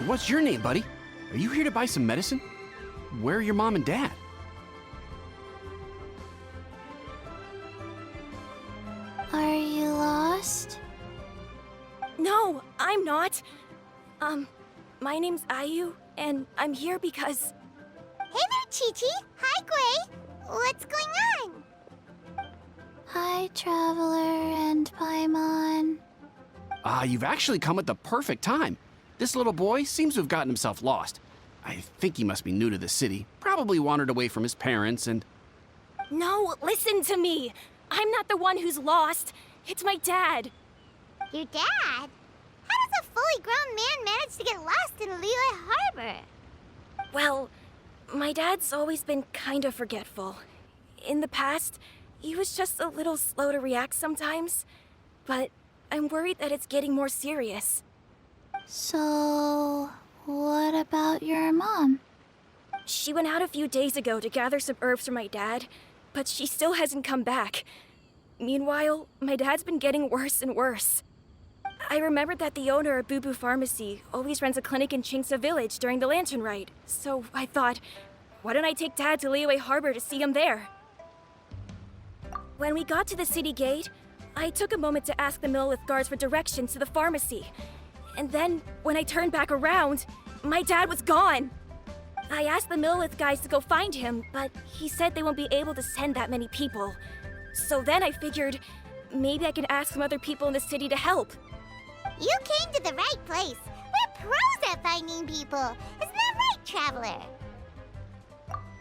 what's your name, buddy? Are you here to buy some medicine? Where are your mom and dad? Are you lost? No, I'm not. My name's Ayu, and I'm here because... Hey there, Chi-Chi. Hi, Gui. What's going on? Hi, Traveler and Paimon. You've actually come at the perfect time. This little boy seems to have gotten himself lost. I think he must be new to the city. Probably wandered away from his parents and... No, listen to me. I'm not the one who's lost. It's my dad. Your dad? How does a fully grown man manage to get lost in Liyue Harbor? Well, my dad's always been kind of forgetful. In the past, he was just a little slow to react sometimes. But I'm worried that it's getting more serious. So, what about your mom? She went out a few days ago to gather some herbs for my dad, but she still hasn't come back. Meanwhile, my dad's been getting worse and worse. I remembered that the owner of Bubu Pharmacy always runs a clinic in Chingsa Village during the Lantern Rite, so I thought, why don't I take Dad to Liyue Harbor to see him there? When we got to the city gate, I took a moment to ask the Millelith guards for directions to the pharmacy. And then, when I turned back around, my dad was gone! I asked the Millelith guys to go find him, but he said they won't be able to send that many people. So then I figured, maybe I can ask some other people in the city to help. You came to the right place. We're pros at finding people. Isn't that right, Traveler?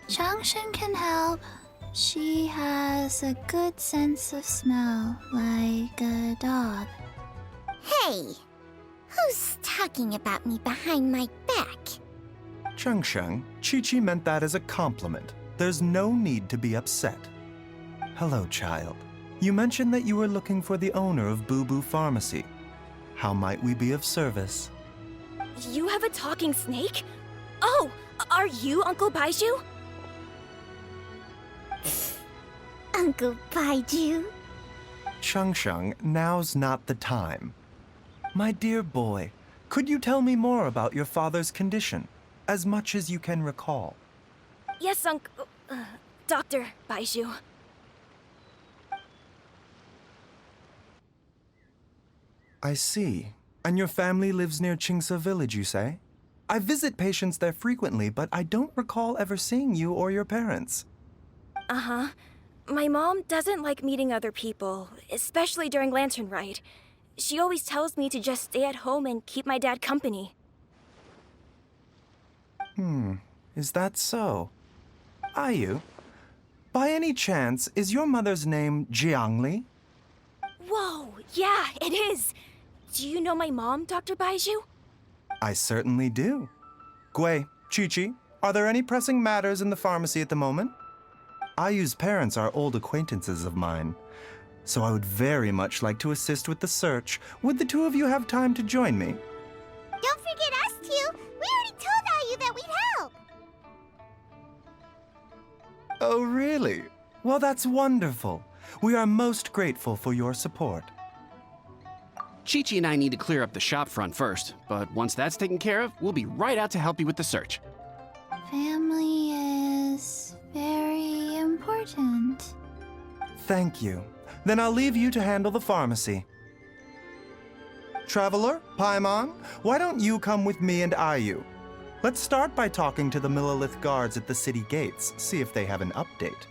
Changshan can help. She has a good sense of smell, like a dog. Hey, who's talking about me behind my back? Changsheng, Chi-Chi meant that as a compliment. There's no need to be upset. Hello, child. You mentioned that you were looking for the owner of Bubu Pharmacy. How might we be of service? You have a talking snake? Oh, are you Uncle Baizhu? Uncle Baizhu? Changsheng, now's not the time. My dear boy, could you tell me more about your father's condition? As much as you can recall. Yes, Dr. Baizhu. I see. And your family lives near Chingsa Village, you say? I visit patients there frequently, but I don't recall ever seeing you or your parents. Uh-huh. My mom doesn't like meeting other people, especially during Lantern Rite. She always tells me to just stay at home and keep my dad company. Is that so? Ayu, by any chance, is your mother's name Jiangli? Whoa, yeah, it is! Do you know my mom, Dr. Baizhu? I certainly do. Gui, Chi-Chi, are there any pressing matters in the pharmacy at the moment? Ayu's parents are old acquaintances of mine, so I would very much like to assist with the search. Would the two of you have time to join me? Don't forget us two. We already told Ayu that we'd help. Oh, really? Well, that's wonderful. We are most grateful for your support. Chi-Chi and I need to clear up the shop front first, but once that's taken care of, we'll be right out to help you with the search. Family is very important. Thank you. Then I'll leave you to handle the pharmacy. Traveler, Paimon, why don't you come with me and Ayu? Let's start by talking to the Millelith guards at the city gates, see if they have an update.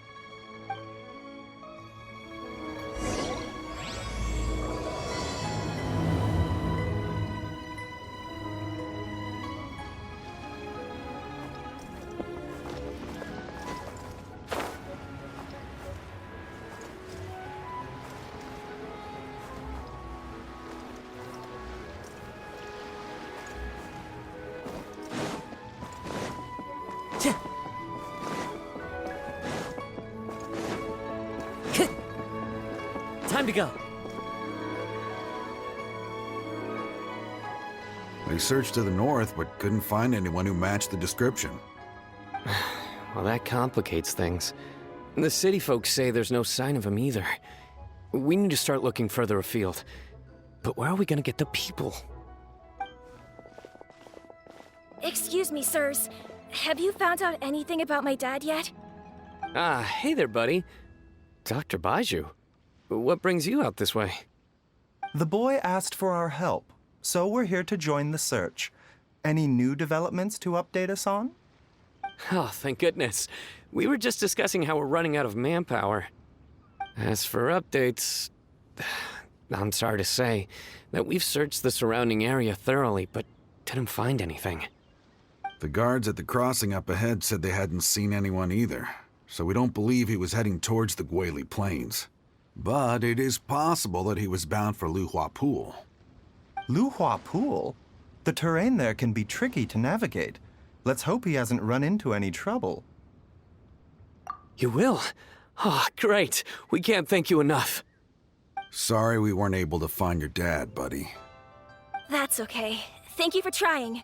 Time to go. We searched to the north, but couldn't find anyone who matched the description. Well, that complicates things. The city folks say there's no sign of him either. We need to start looking further afield. But where are we gonna get the people? Excuse me, sirs. Have you found out anything about my dad yet? Ah, hey there, buddy. Dr. Baizhu. What brings you out this way? The boy asked for our help, so we're here to join the search. Any new developments to update us on? Oh, thank goodness. We were just discussing how we're running out of manpower. As for updates, I'm sorry to say that we've searched the surrounding area thoroughly, but didn't find anything. The guards at the crossing up ahead said they hadn't seen anyone either, so we don't believe he was heading towards the Guili Plains. But it is possible that he was bound for Luhua Pool. Luhua Pool? The terrain there can be tricky to navigate. Let's hope he hasn't run into any trouble. You will? Oh, great. We can't thank you enough. Sorry we weren't able to find your dad, buddy. That's okay. Thank you for trying.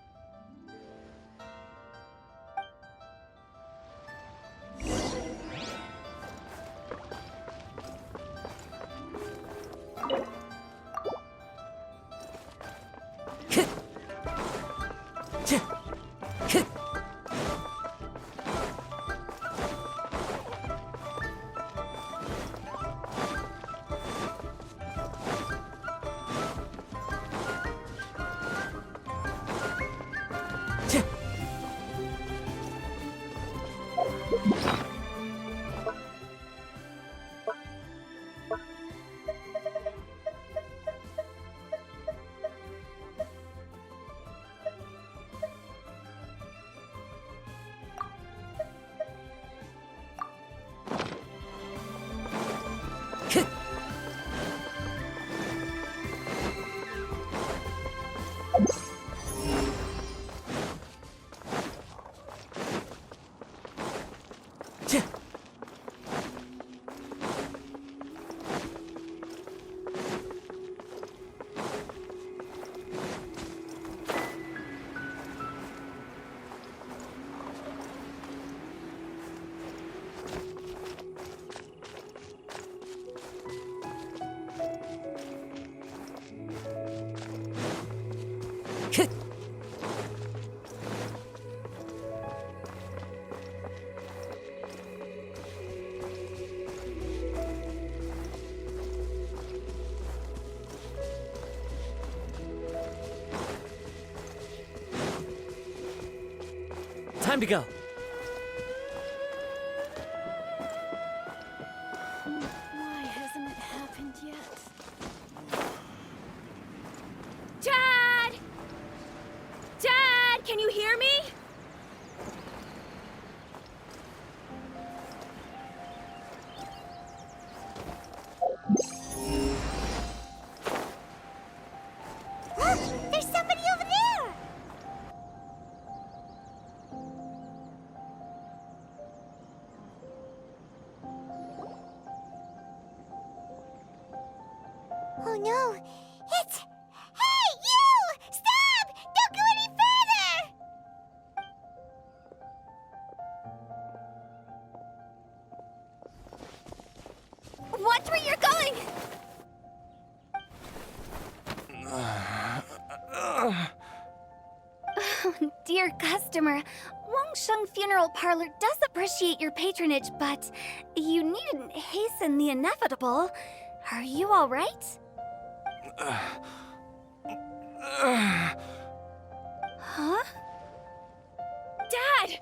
Time to go. Why hasn't it happened yet? Dad! Dad, can you hear me? There's somebody over there! Oh no, it's... Hey, you! Stop! Don't go any further! Watch where you're going! Dear customer, Wangsheng Funeral Parlor does appreciate your patronage, but you needn't hasten the inevitable. Are you all right? Huh? Dad! Hey,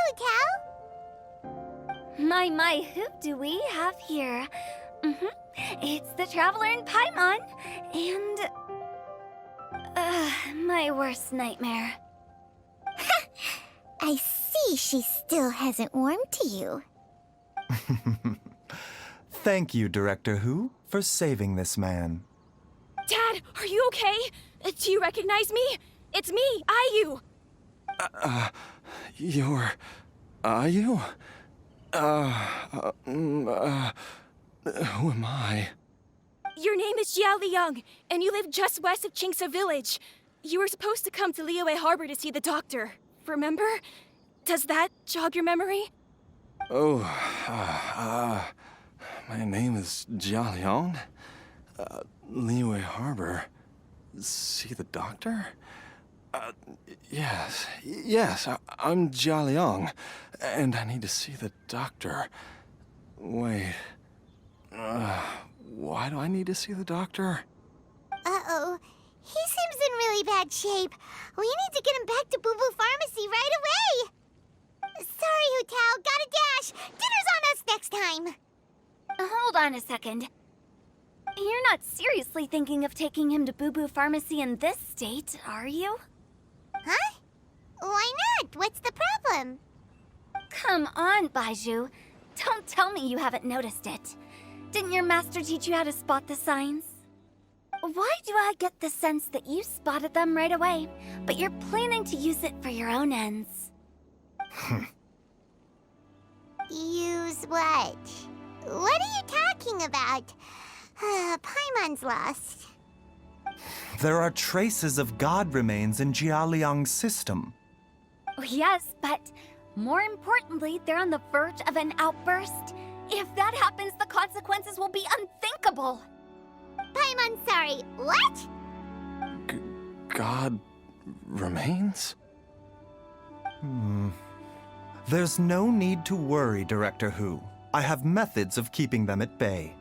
Hotel! My, who do we have here? It's the Traveler in Paimon, and... my worst nightmare. I see she still hasn't warmed to you. Thank you, Director Who, for saving this man. Dad, are you okay? Do you recognize me? It's me, Ayu. You're... Ayu? Who am I? Your name is Jiao Liang, and you live just west of Qingse Village. You were supposed to come to Liyue Harbor to see the doctor. Remember? Does that jog your memory? Oh, my name is Jia Liang. Liyue Harbor. See the doctor? Yes, I'm Jia Liang, and I need to see the doctor. Wait. Why do I need to see the doctor? Uh-oh. He seems in really bad shape. We need to get him back to Bubu Pharmacy right away. Sorry, Hu Tao. Gotta dash. Dinner's on us next time. Hold on a second. You're not seriously thinking of taking him to Bubu Pharmacy in this state, are you? Huh? Why not? What's the problem? Come on, Baizhu. Don't tell me you haven't noticed it. Didn't your master teach you how to spot the signs? Why do I get the sense that you spotted them right away, but you're planning to use it for your own ends? Use what? What are you talking about? Paimon's lost. There are traces of god remains in Jia Liang's system. Oh, yes, but more importantly, they're on the verge of an outburst. If that happens, the consequences will be unthinkable. Paimon, sorry. What? God remains? There's no need to worry, Director Hu. I have methods of keeping them at bay.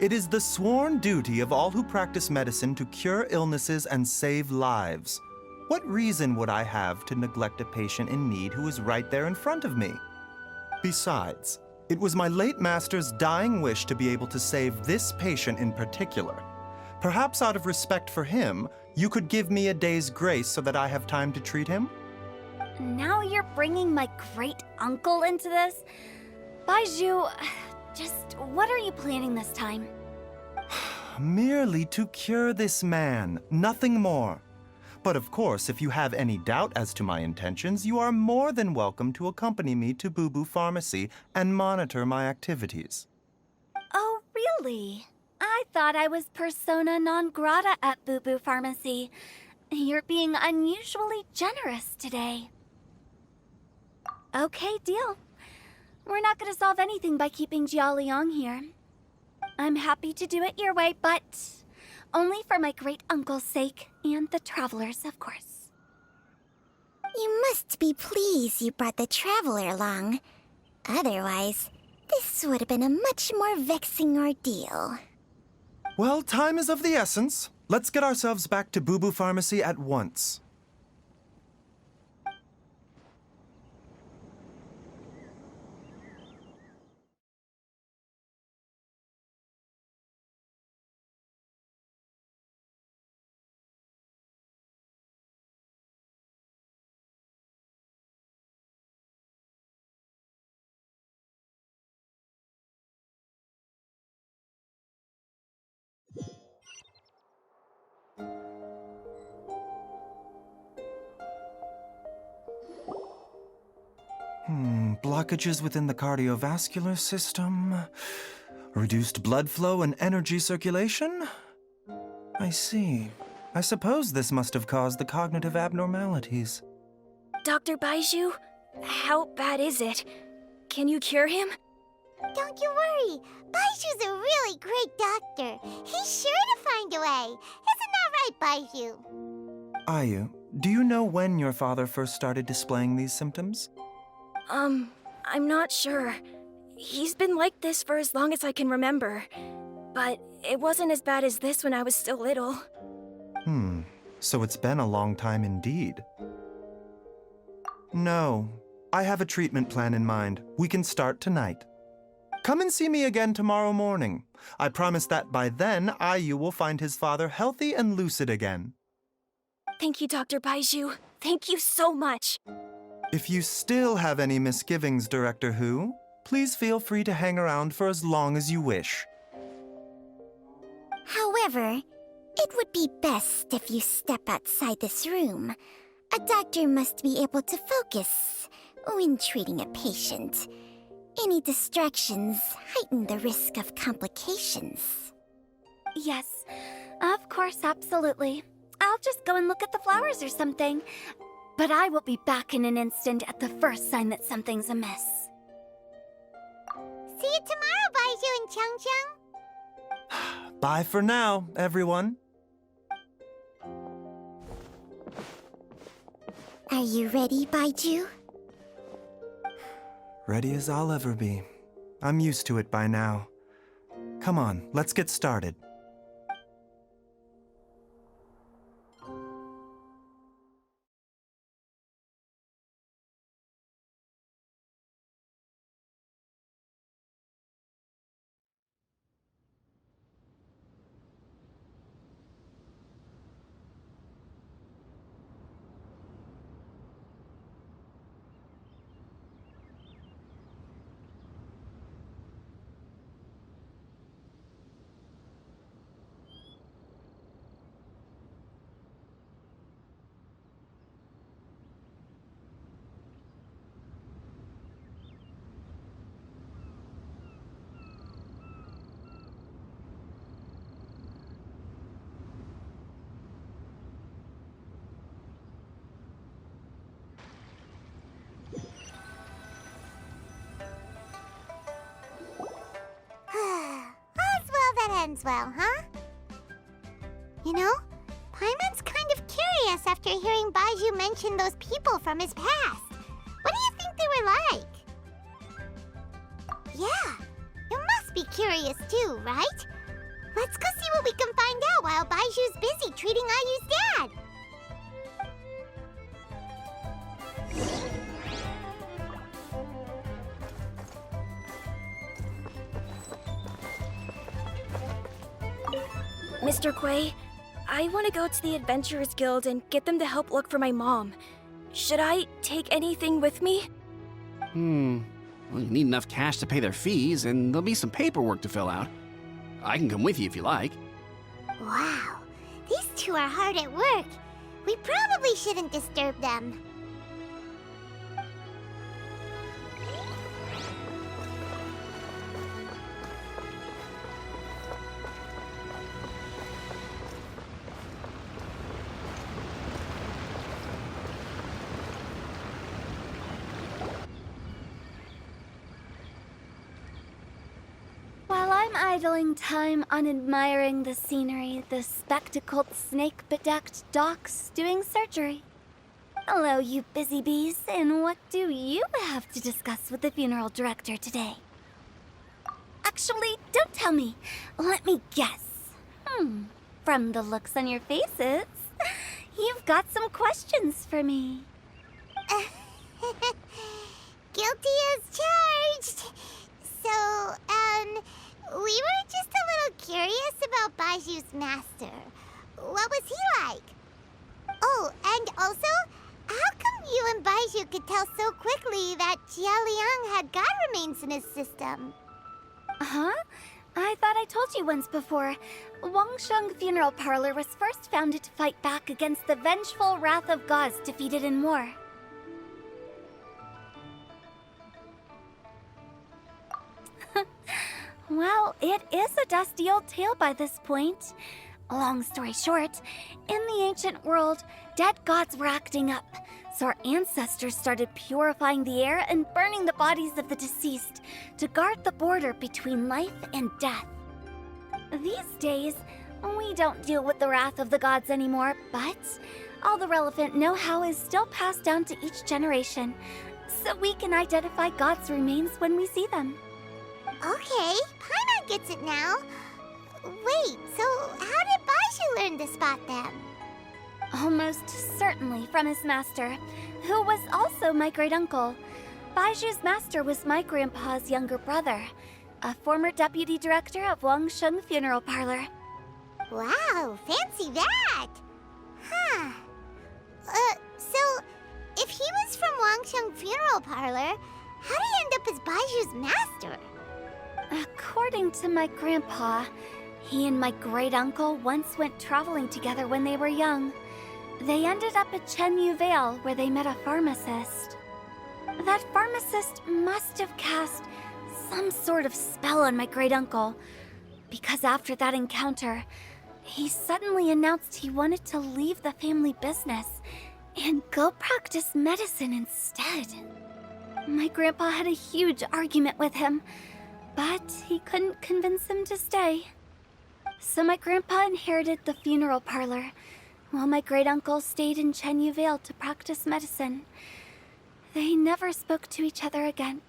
It is the sworn duty of all who practice medicine to cure illnesses and save lives. What reason would I have to neglect a patient in need who is right there in front of me? Besides, it was my late master's dying wish to be able to save this patient in particular. Perhaps out of respect for him, you could give me a day's grace so that I have time to treat him? Now you're bringing my great-uncle into this? Baizhu, just what are you planning this time? Merely to cure this man, nothing more. But of course, if you have any doubt as to my intentions, you are more than welcome to accompany me to Bubu Pharmacy and monitor my activities. Oh, really? I thought I was persona non grata at Bubu Pharmacy. You're being unusually generous today. Okay, deal. We're not going to solve anything by keeping Jia Liang here. I'm happy to do it your way, but only for my great-uncle's sake and the travelers, of course. You must be pleased you brought the traveler along. Otherwise, this would have been a much more vexing ordeal. Well, time is of the essence. Let's get ourselves back to Bubu Pharmacy at once. Blockages within the cardiovascular system, reduced blood flow and energy circulation? I see. I suppose this must have caused the cognitive abnormalities. Dr. Baizhu, how bad is it? Can you cure him? Don't you worry. Baizhu's a really great doctor. He's sure to find a way. Isn't that right, Baizhu? Ayu, do you know when your father first started displaying these symptoms? I'm not sure. He's been like this for as long as I can remember. But it wasn't as bad as this when I was still little. So it's been a long time indeed. No, I have a treatment plan in mind. We can start tonight. Come and see me again tomorrow morning. I promise that by then, Ayu will find his father healthy and lucid again. Thank you, Dr. Baizhu. Thank you so much. If you still have any misgivings, Director Hu, please feel free to hang around for as long as you wish. However, it would be best if you step outside this room. A doctor must be able to focus when treating a patient. Any distractions heighten the risk of complications. Yes, of course, absolutely. I'll just go and look at the flowers or something. But I will be back in an instant at the first sign that something's amiss. See you tomorrow, Baizhu and Changcheng. Bye for now, everyone. Are you ready, Baizhu? Ready as I'll ever be. I'm used to it by now. Come on, let's get started. All's well that ends well, huh? You know, Paimon's kind of curious after hearing Baizhu mention those people from his past. What do you think they were like? Yeah, you must be curious too, right? Let's go see what we can find out while Baizhu's busy treating Ayu's dad. Mr. Quay, I want to go to the Adventurers Guild and get them to help look for my mom. Should I take anything with me? Well, you need enough cash to pay their fees, and there'll be some paperwork to fill out. I can come with you if you like. Wow, these two are hard at work. We probably shouldn't disturb them. While I'm idling time on admiring the scenery, the spectacled snake-bedecked docs doing surgery. Hello, you busy bees, and what do you have to discuss with the funeral director today? Actually, don't tell me. Let me guess. From the looks on your faces, you've got some questions for me. Guilty as charged. So, we were just a little curious about Baizhu's master. What was he like? Oh, and also, how come you and Baizhu could tell so quickly that Jia Liang had god remains in his system? Huh? I thought I told you once before. Wangsheng Funeral Parlor was first founded to fight back against the vengeful wrath of gods defeated in war. Well, it is a dusty old tale by this point. Long story short, in the ancient world, dead gods were acting up, so our ancestors started purifying the air and burning the bodies of the deceased to guard the border between life and death. These days, we don't deal with the wrath of the gods anymore, but all the relevant know-how is still passed down to each generation, so we can identify gods' remains when we see them. Okay, Paimon gets it now. Wait, so how did Baizhu learn to spot them? Almost certainly from his master, who was also my great-uncle. Baizhu's master was my grandpa's younger brother, a former deputy director of Wangsheng Funeral Parlor. Wow, fancy that! Huh. So, if he was from Wangsheng Funeral Parlor, how did he end up as Baizhu's master? According to my grandpa, he and my great-uncle once went traveling together when they were young. They ended up at Chenyu Vale, where they met a pharmacist. That pharmacist must have cast some sort of spell on my great-uncle, because after that encounter, he suddenly announced he wanted to leave the family business and go practice medicine instead. My grandpa had a huge argument with him, but he couldn't convince him to stay. So my grandpa inherited the funeral parlor, while my great-uncle stayed in Chenyu Vale to practice medicine. They never spoke to each other again.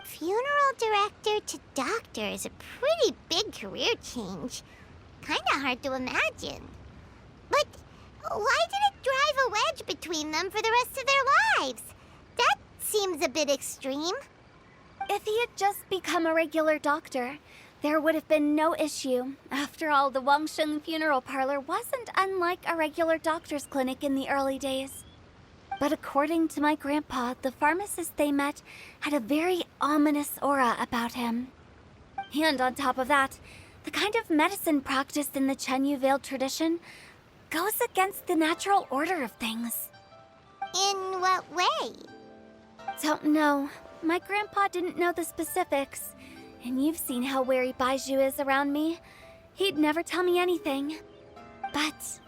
Funeral director to doctor is a pretty big career change. Kinda hard to imagine. But why did it drive a wedge between them for the rest of their lives? That seems a bit extreme. If he had just become a regular doctor, there would have been no issue. After all, the Wangsheng funeral parlor wasn't unlike a regular doctor's clinic in the early days. But according to my grandpa, the pharmacist they met had a very ominous aura about him. And on top of that, the kind of medicine practiced in the Chenyu Vale tradition goes against the natural order of things. In what way? Don't know. My grandpa didn't know the specifics. And you've seen how wary Baizhu is around me. He'd never tell me anything. But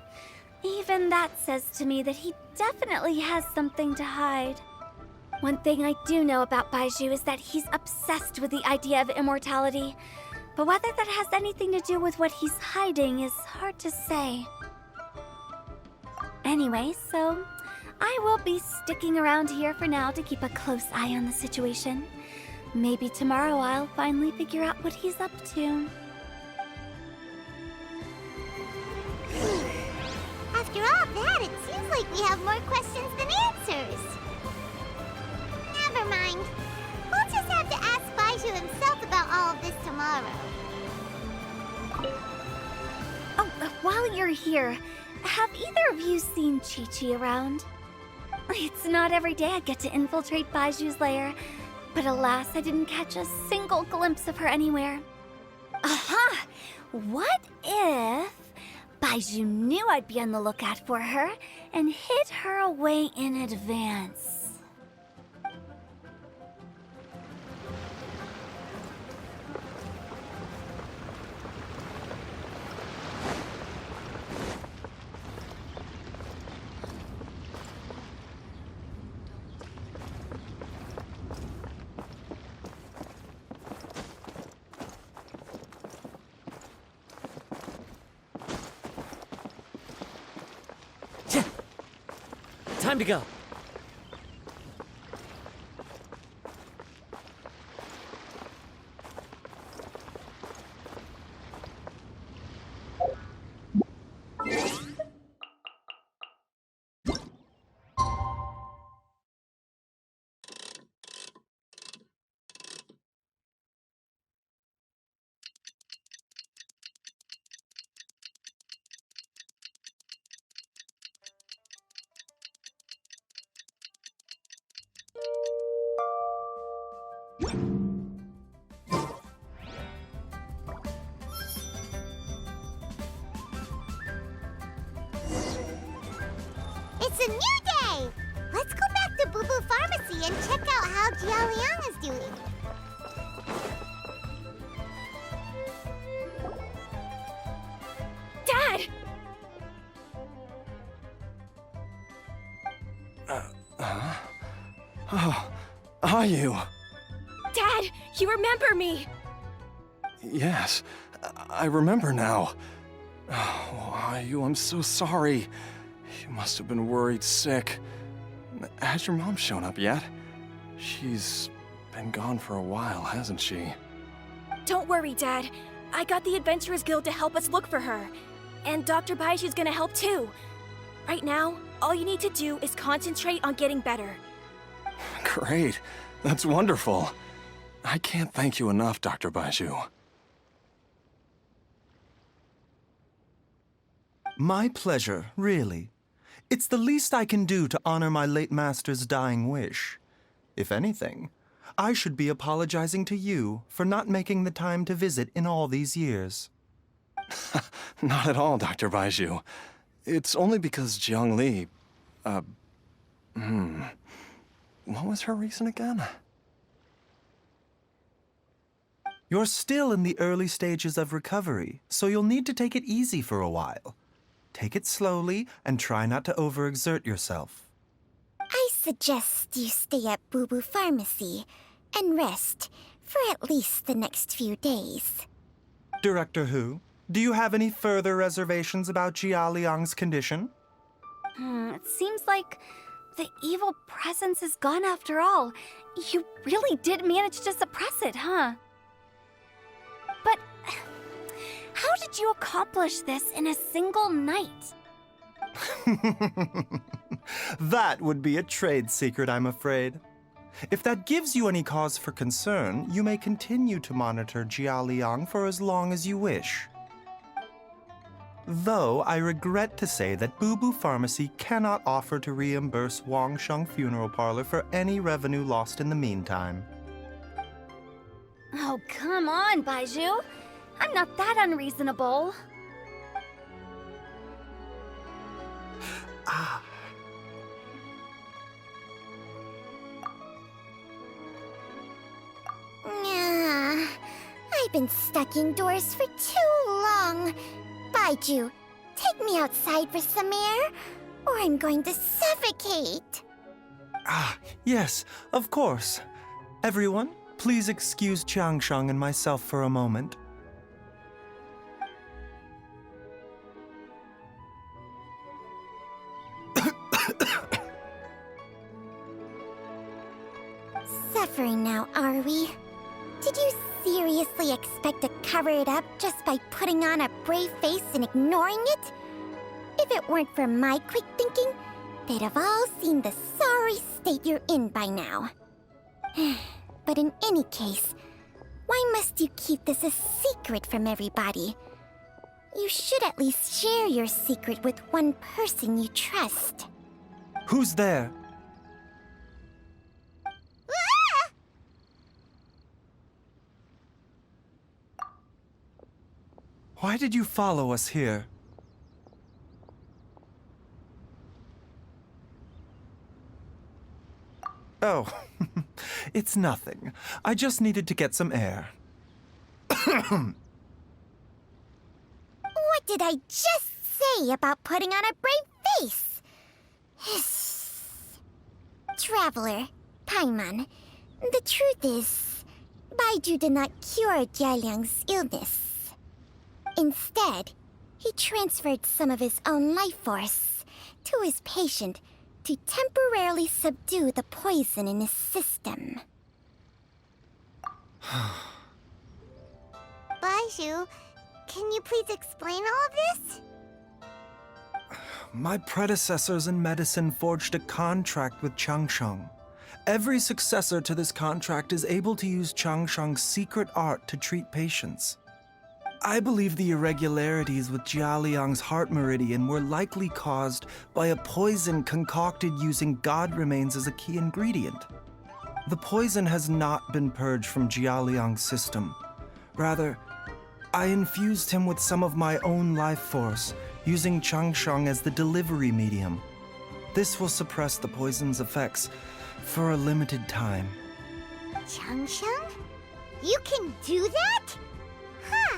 even that says to me that he definitely has something to hide. One thing I do know about Baizhu is that he's obsessed with the idea of immortality. But whether that has anything to do with what he's hiding is hard to say. Anyway, so I will be sticking around here for now to keep a close eye on the situation. Maybe tomorrow I'll finally figure out what he's up to. After all that, it seems like we have more questions than answers. Never mind. We'll just have to ask Baizhu himself about all of this tomorrow. Oh, while you're here, have either of you seen Chi-Chi around? It's not every day I get to infiltrate Baizhu's lair, but alas, I didn't catch a single glimpse of her anywhere. Aha! What if Baizhu knew I'd be on the lookout for her and hid her away in advance? Time to go. It's a new day! Let's go back to Bubu Pharmacy and check out how Jialiang is doing. Dad! Oh, are you? Dad, you remember me! Yes, I remember now. Oh, are you? I'm so sorry. You must have been worried sick. Has your mom shown up yet? She's been gone for a while, hasn't she? Don't worry, Dad. I got the Adventurers Guild to help us look for her. And Dr. Baizhu's gonna help too. Right now, all you need to do is concentrate on getting better. Great. That's wonderful. I can't thank you enough, Dr. Baizhu. My pleasure, really. It's the least I can do to honor my late master's dying wish. If anything, I should be apologizing to you for not making the time to visit in all these years. Not at all, Dr. Baizhu. It's only because Jiang Li... What was her reason again? You're still in the early stages of recovery, so you'll need to take it easy for a while. Take it slowly and try not to overexert yourself. I suggest you stay at Bubu Pharmacy and rest for at least the next few days. Director Who, Do you have any further reservations about Jia Liang's condition? It seems like the evil presence is gone after all. You really did manage to suppress it, huh? But how did you accomplish this in a single night? That would be a trade secret, I'm afraid. If that gives you any cause for concern, you may continue to monitor Jia Liang for as long as you wish. Though I regret to say that Bubu Pharmacy cannot offer to reimburse Wangsheng Funeral Parlor for any revenue lost in the meantime. Oh, come on, Baizhu. I'm not that unreasonable. I've been stuck indoors for too long. Baizhu, take me outside for some air, or I'm going to suffocate. Yes, of course. Everyone, please excuse Changsheng and myself for a moment. Suffering now, are we? Did you seriously expect to cover it up just by putting on a brave face and ignoring it? If it weren't for my quick thinking, they'd have all seen the sorry state you're in by now. But in any case, why must you keep this a secret from everybody? You should at least share your secret with one person you trust. Who's there? Why did you follow us here? Oh, it's nothing. I just needed to get some air. What did I just say about putting on a brave face? Traveler, Paimon, the truth is, Baizhu did not cure Jialiang's illness. Instead, he transferred some of his own life force to his patient to temporarily subdue the poison in his system. Baizhu, can you please explain all of this? My predecessors in medicine forged a contract with Changsheng. Every successor to this contract is able to use Changsheng's secret art to treat patients. I believe the irregularities with Jia Liang's heart meridian were likely caused by a poison concocted using god remains as a key ingredient. The poison has not been purged from Jia Liang's system. Rather, I infused him with some of my own life force, using Changsheng as the delivery medium. This will suppress the poison's effects for a limited time. Changsheng? You can do that? Huh.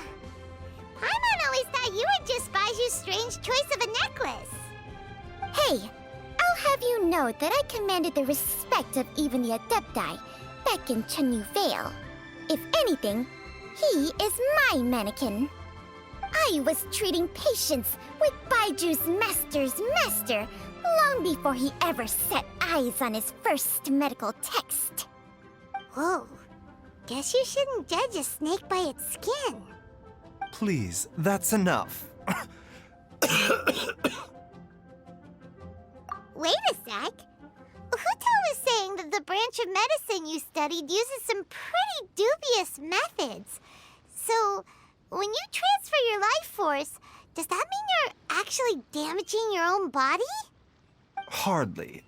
Paimon always thought you were just Baizhu's strange choice of a necklace. Hey, I'll have you know that I commanded the respect of even the Adepti back in Chenyu Vale. If anything, he is my mannequin. I was treating patients with Baiju's master's master long before he ever set eyes on his first medical text. Whoa, guess you shouldn't judge a snake by its skin. Please, that's enough. Wait a sec. Huto was saying that the branch of medicine you studied uses some pretty dubious methods. So, when you transfer your life force, does that mean you're actually damaging your own body? Hardly.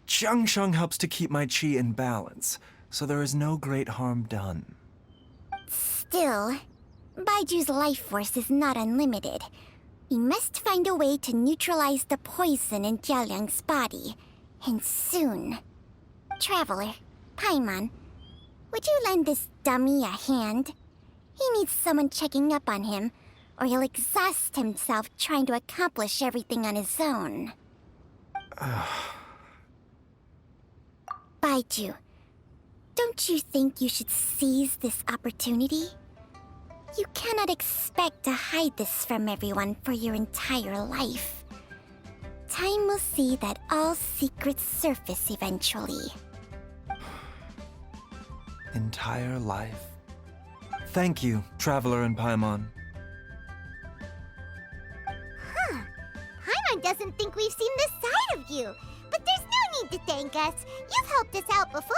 Changsheng helps to keep my chi in balance, so there is no great harm done. Still, Baiju's life force is not unlimited. We must find a way to neutralize the poison in Jialiang's body, and soon. Traveler, Paimon, would you lend this dummy a hand? He needs someone checking up on him, or he'll exhaust himself trying to accomplish everything on his own. Baizhu, don't you think you should seize this opportunity? You cannot expect to hide this from everyone for your entire life. Time will see that all secrets surface eventually. Entire life. Thank you, Traveler and Paimon. Paimon doesn't think we've seen this side of you, but there's no need to thank us. You've helped us out before.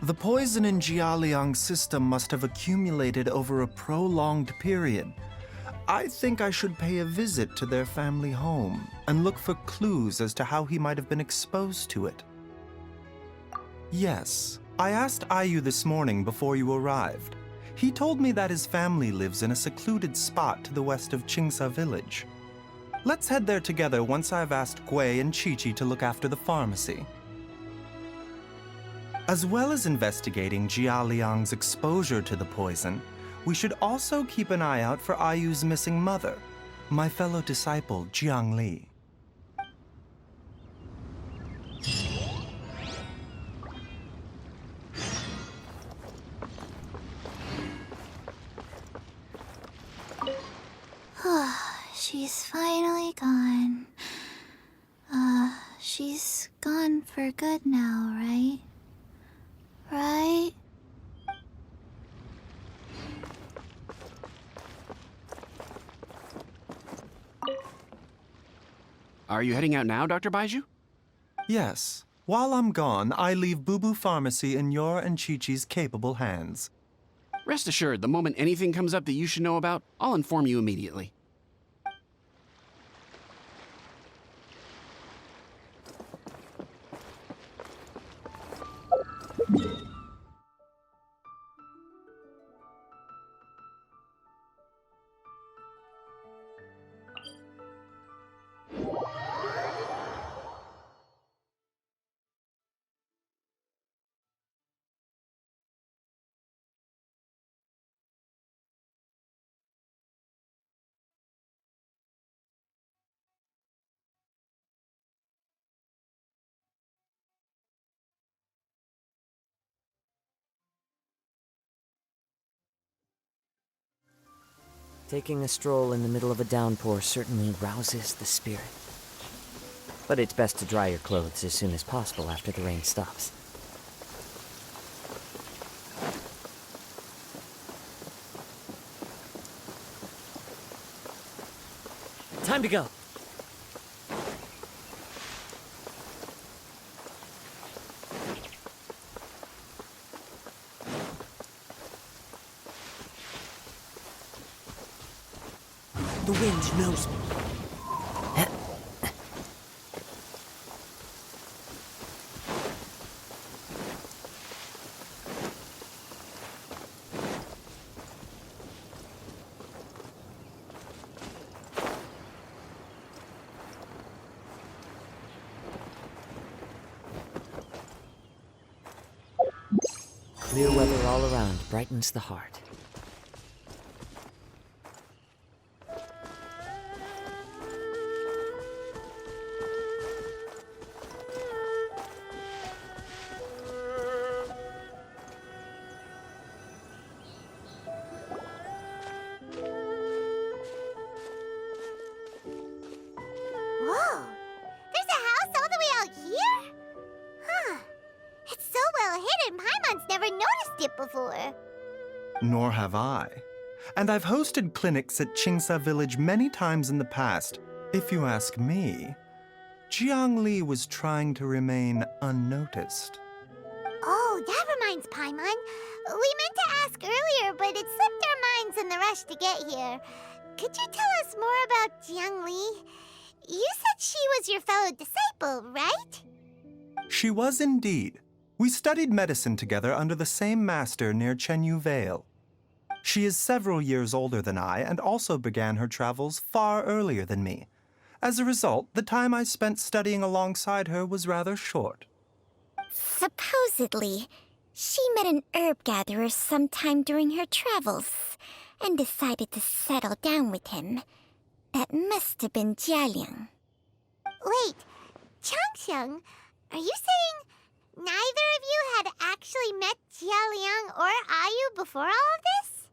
The poison in Jialiang's system must have accumulated over a prolonged period. I think I should pay a visit to their family home and look for clues as to how he might have been exposed to it. Yes, I asked Ayu this morning before you arrived. He told me that his family lives in a secluded spot to the west of Qingsa village. Let's head there together once I've asked Gui and Qiqi to look after the pharmacy. As well as investigating Jialiang's exposure to the poison, we should also keep an eye out for Ayu's missing mother, my fellow disciple Jiang Li. She's finally gone. She's gone for good now, right? Right? Are you heading out now, Dr. Baizhu? Yes. While I'm gone, I leave Bubu Pharmacy in your and Qiqi's capable hands. Rest assured, the moment anything comes up that you should know about, I'll inform you immediately. Taking a stroll in the middle of a downpour certainly rouses the spirit. But it's best to dry your clothes as soon as possible after the rain stops. Time to go! The wind knows me. Clear weather all around brightens the heart. Whoa! There's a house all the way out here? Huh. It's so well hidden, Paimon's never noticed it before. Nor have I. And I've hosted clinics at Qingsa village many times in the past. If you ask me, Jiang Li was trying to remain unnoticed. Oh, that reminds Paimon. We meant to ask earlier, but it slipped our minds in the rush to get here. Could you tell us more about Jiang Li? You said she was your fellow disciple, right? She was indeed. We studied medicine together under the same master near Chenyu Vale. She is several years older than I and also began her travels far earlier than me. As a result, the time I spent studying alongside her was rather short. Supposedly, she met an herb gatherer sometime during her travels and decided to settle down with him. That must have been Jialiang. Wait, Changxiang, are you saying neither of you had actually met Jialiang or Ayu before all of this?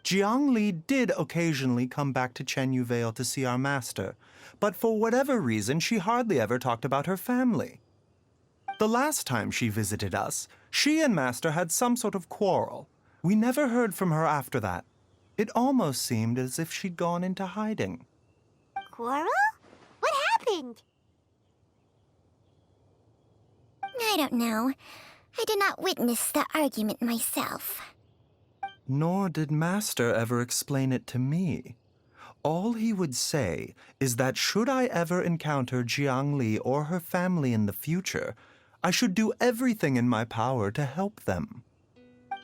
Jiang Li did occasionally come back to Chenyu Vale to see our master, but for whatever reason, she hardly ever talked about her family. The last time she visited us, she and Master had some sort of quarrel. We never heard from her after that. It almost seemed as if she'd gone into hiding. Quarrel? What happened? I don't know. I did not witness the argument myself. Nor did Master ever explain it to me. All he would say is that should I ever encounter Jiang Li or her family in the future, I should do everything in my power to help them.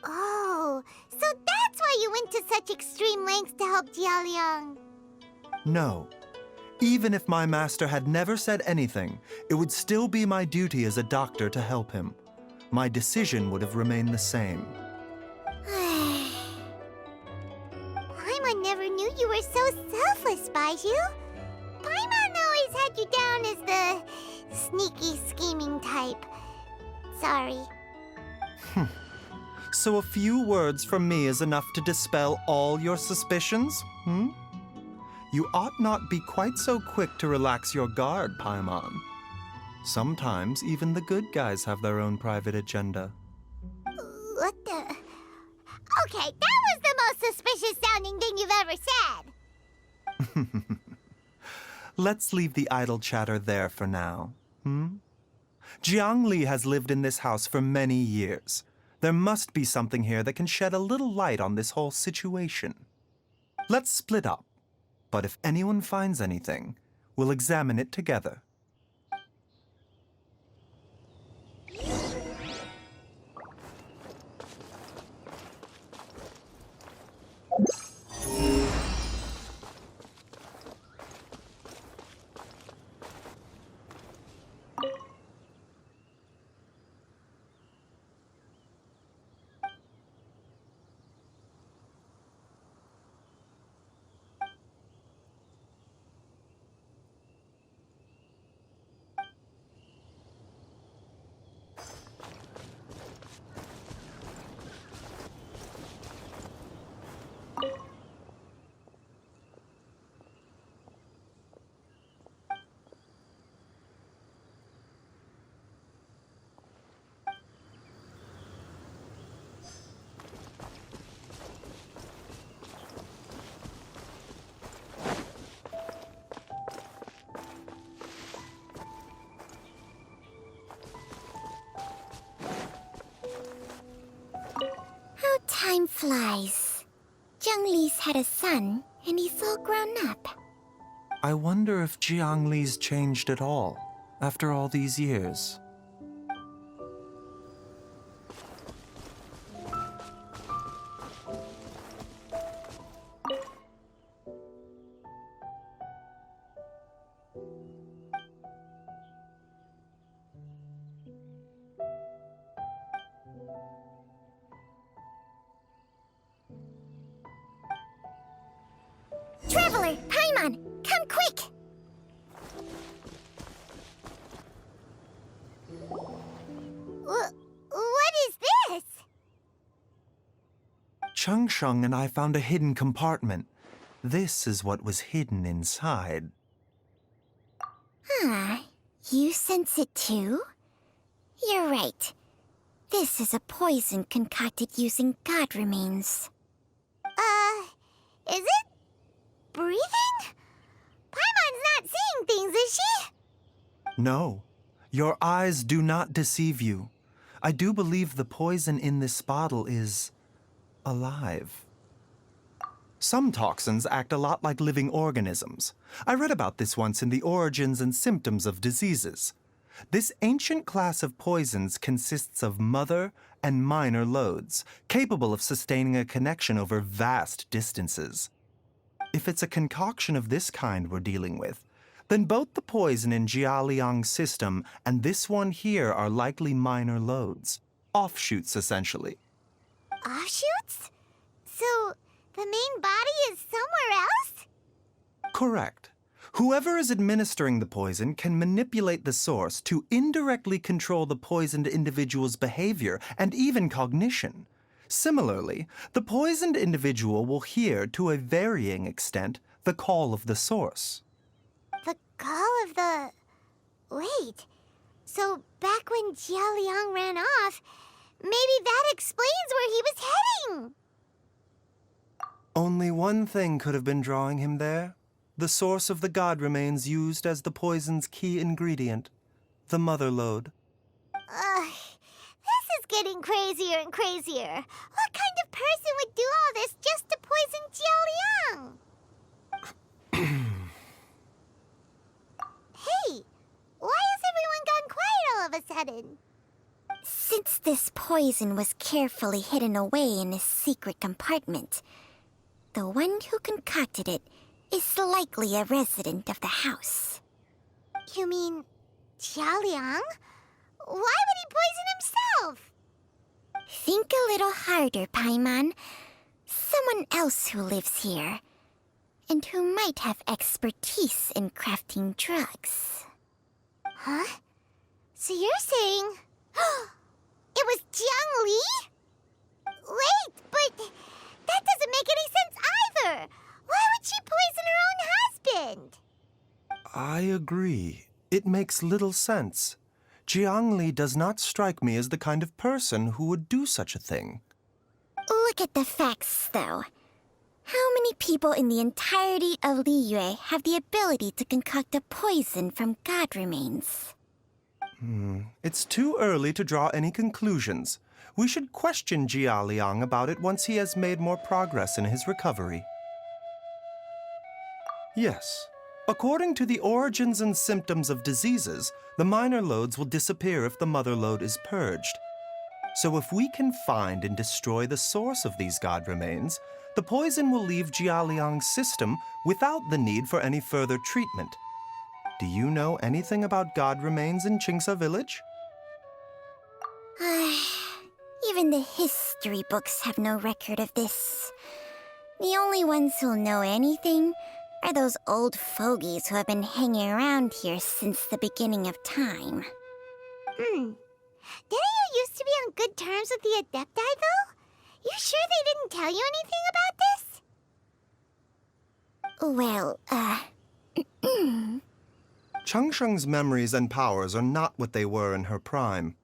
Oh, so that's why you went to such extreme lengths to help Jialiang. No. Even if my master had never said anything, it would still be my duty as a doctor to help him. My decision would have remained the same. Paimon never knew you were so selfless, Baizhu. Paimon always had you down as the sneaky, scheming type. Sorry. So a few words from me is enough to dispel all your suspicions, You ought not be quite so quick to relax your guard, Paimon. Sometimes even the good guys have their own private agenda. What the... Okay, that was the most suspicious sounding thing you've ever said. Let's leave the idle chatter there for now, Jiang Li has lived in this house for many years. There must be something here that can shed a little light on this whole situation. Let's split up, but if anyone finds anything, we'll examine it together. How time flies. Jiang Li's had a son, and he's all grown up. I wonder if Jiang Li's changed at all, after all these years. Traveler, Paimon, come quick! What is this? Changsheng and I found a hidden compartment. This is what was hidden inside. You sense it too? You're right. This is a poison concocted using god remains. Is it breathing? Paimon's not seeing things, is she? No, your eyes do not deceive you. I do believe the poison in this bottle is alive. Some toxins act a lot like living organisms. I read about this once in the Origins and Symptoms of Diseases. This ancient class of poisons consists of mother and minor loads, capable of sustaining a connection over vast distances. If it's a concoction of this kind we're dealing with, then both the poison in Jialiang's system and this one here are likely minor loads. Offshoots, essentially. Offshoots? So, the main body is somewhere else? Correct. Whoever is administering the poison can manipulate the source to indirectly control the poisoned individual's behavior and even cognition. Similarly, the poisoned individual will hear, to a varying extent, the call of the source. The call of the... Wait. So back when Jia Liang ran off, maybe that explains where he was heading. Only one thing could have been drawing him there. The source of the god remains used as the poison's key ingredient, the mother lode. This is getting crazier and crazier. What kind of person would do all this just to poison Jia Liang? Hey, why has everyone gone quiet all of a sudden? Since this poison was carefully hidden away in a secret compartment, the one who concocted it is likely a resident of the house. You mean Jia Liang? Why would he poison himself? Think a little harder, Paimon. Someone else who lives here, and who might have expertise in crafting drugs. Huh? So you're saying... it was Jiang Li? Wait, but that doesn't make any sense either! Why would she poison her own husband? I agree. It makes little sense. Jiang Li does not strike me as the kind of person who would do such a thing. Look at the facts, though. How many people in the entirety of Liyue have the ability to concoct a poison from god remains? It's too early to draw any conclusions. We should question Jia Liang about it once he has made more progress in his recovery. Yes. According to the origins and symptoms of diseases, the minor lodes will disappear if the mother lode is purged. So if we can find and destroy the source of these god remains, the poison will leave Jia Liang's system without the need for any further treatment. Do you know anything about god remains in Qingsa village? Even the history books have no record of this. The only ones who'll know anything are those old fogies who have been hanging around here since the beginning of time. Didn't you used to be on good terms with the Adepti, though? You sure they didn't tell you anything about this? Changsheng's memories and powers are not what they were in her prime.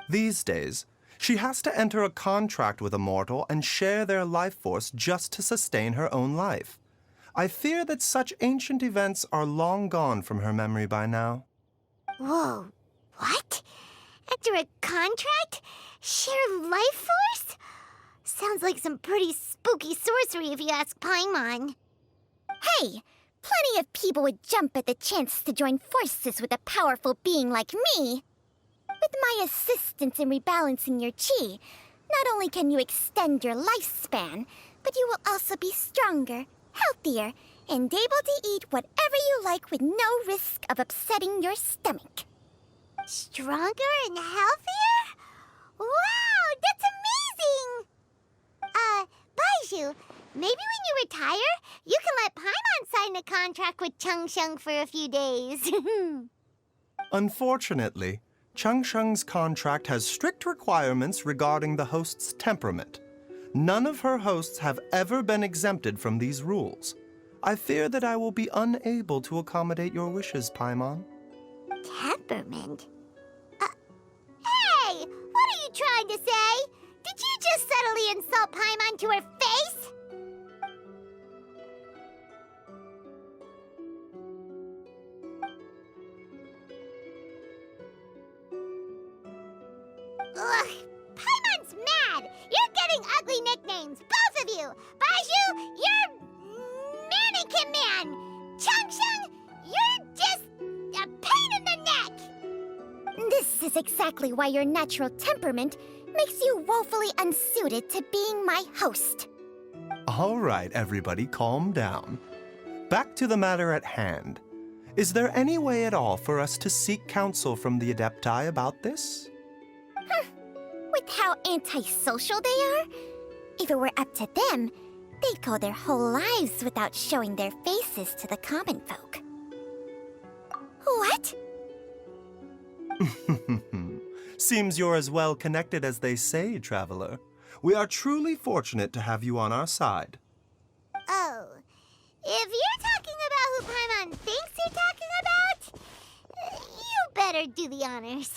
These days, she has to enter a contract with a mortal and share their life force just to sustain her own life. I fear that such ancient events are long gone from her memory by now. Whoa, what? Enter a contract? Share life force? Sounds like some pretty spooky sorcery if you ask Paimon. Hey, plenty of people would jump at the chance to join forces with a powerful being like me. With my assistance in rebalancing your chi, not only can you extend your lifespan, but you will also be stronger, healthier, and able to eat whatever you like with no risk of upsetting your stomach. Stronger and healthier? Wow, that's amazing! Baizhu, maybe when you retire, you can let Paimon sign a contract with Changsheng for a few days. Unfortunately, Changsheng's contract has strict requirements regarding the host's temperament. None of her hosts have ever been exempted from these rules. I fear that I will be unable to accommodate your wishes, Paimon. Temperament? Hey! What are you trying to say? Did you just subtly insult Paimon to her face? Ugh! Paimon's mad! You're getting ugly nicknames, both of you! Baizhu, you're Mannequin Man! Changsheng, you're just a pain in the neck! This is exactly why your natural temperament makes you woefully unsuited to being my host. All right, everybody, calm down. Back to the matter at hand. Is there any way at all for us to seek counsel from the Adepti about this? With how antisocial they are, if it were up to them, they'd go their whole lives without showing their faces to the common folk. What? Seems you're as well connected as they say, traveler. We are truly fortunate to have you on our side. Oh, if you're talking about who Paimon thinks you're talking about, you better do the honors.